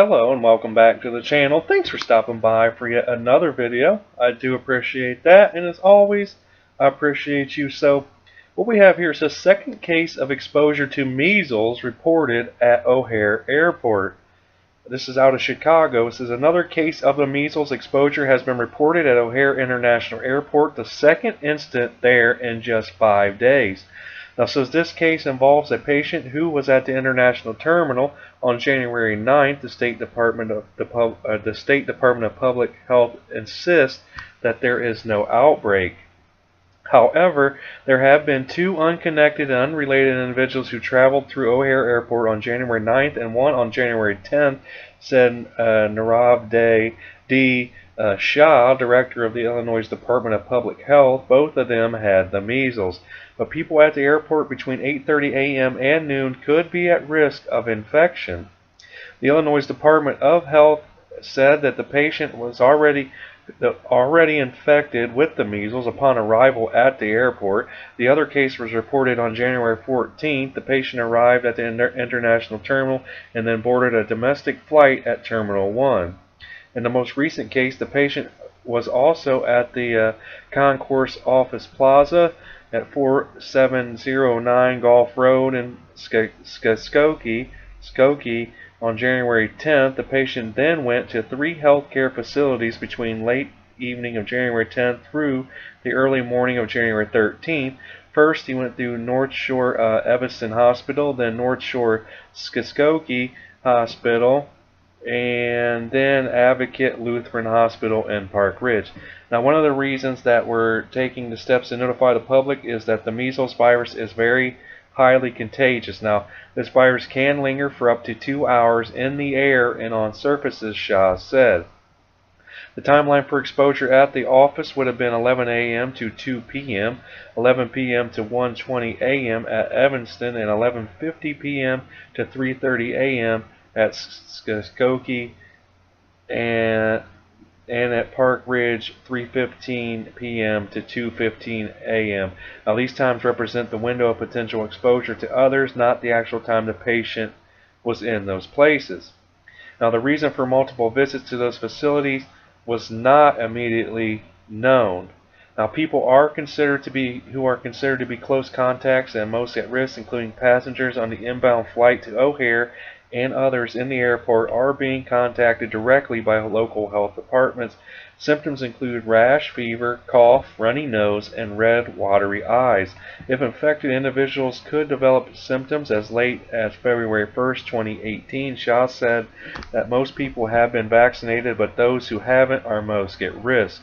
Hello and welcome back to the channel. Thanks for stopping by for yet another video. I do appreciate that, and as always, I appreciate you. So what we have here is a second case of exposure to measles reported at O'Hare Airport. This is out of Chicago. This is another case of the measles exposure has been reported at O'Hare International Airport, the second incident there in just 5 days. Now, says this case involves a patient who was at the international terminal on January 9th. The State Department of Public Health insists that there is no outbreak. However, there have been two unconnected and unrelated individuals who traveled through O'Hare Airport on January 9th and one on January 10th, said Nirav D. Shah, director of the Illinois Department of Public Health. Both of them had the measles. But people at the airport between 8:30 a.m. and noon could be at risk of infection. The Illinois Department of Health said that the patient was already infected with the measles upon arrival at the airport. The other case was reported on January 14th. The patient arrived at the international terminal and then boarded a domestic flight at Terminal 1. In the most recent case, the patient was also at the Concourse Office Plaza at 4709 Gulf Road in Skokie on January 10th. The patient then went to 3 healthcare facilities between late evening of January 10th through the early morning of January 13th. First, he went through North Shore Evanston Hospital, then North Shore Skokie Hospital, and then Advocate Lutheran Hospital in Park Ridge. Now, one of the reasons that we're taking the steps to notify the public is that the measles virus is very highly contagious. Now, this virus can linger for up to 2 hours in the air and on surfaces, Shah said. The timeline for exposure at the office would have been 11 a.m. to 2 p.m., 11 p.m. to 1:20 a.m. at Evanston, and 11:50 p.m. to 3:30 a.m. at Skokie, and at Park Ridge 3:15 p.m. to 2:15 a.m. Now, these times represent the window of potential exposure to others, not the actual time the patient was in those places. Now, the reason for multiple visits to those facilities was not immediately known. Now, people who are considered to be close contacts and most at risk, including passengers on the inbound flight to O'Hare and others in the airport, are being contacted directly by local health departments. Symptoms include rash, fever, cough, runny nose, and red, watery eyes. If infected individuals could develop symptoms as late as February 1st, 2018, Shah said that most people have been vaccinated, but those who haven't are most at risk.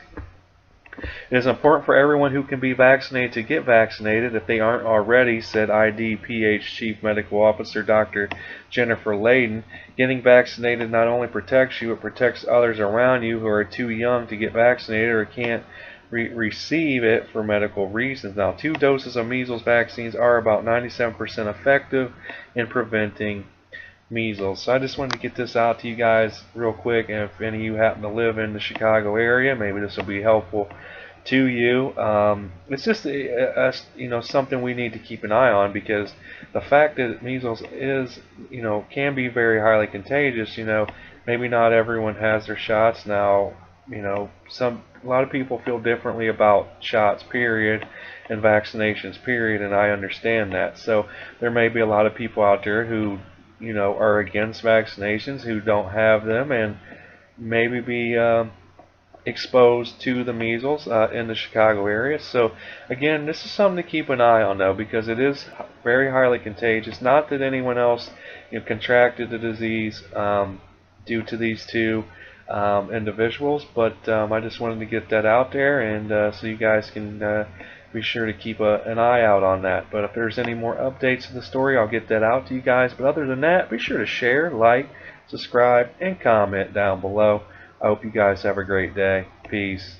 It is important for everyone who can be vaccinated to get vaccinated if they aren't already, said IDPH Chief Medical Officer Dr. Jennifer Layden. Getting vaccinated not only protects you, it protects others around you who are too young to get vaccinated or can't receive it for medical reasons. Now, 2 doses of measles vaccines are about 97% effective in preventing measles. So I just wanted to get this out to you guys real quick, and if any of you happen to live in the Chicago area, maybe this will be helpful to you. It's just something we need to keep an eye on, because the fact that measles is can be very highly contagious. Maybe not everyone has their shots now. A lot of people feel differently about shots, period, and vaccinations, period, and I understand that. So there may be a lot of people out there who are against vaccinations, who don't have them, and maybe be exposed to the measles in the Chicago area. So again, this is something to keep an eye on, though, because it is very highly contagious. Not that anyone else contracted the disease due to these two individuals, but I just wanted to get that out there, and so you guys can be sure to keep an eye out on that. But if there's any more updates to the story, I'll get that out to you guys. But other than that, be sure to share, like, subscribe, and comment down below. I hope you guys have a great day. Peace.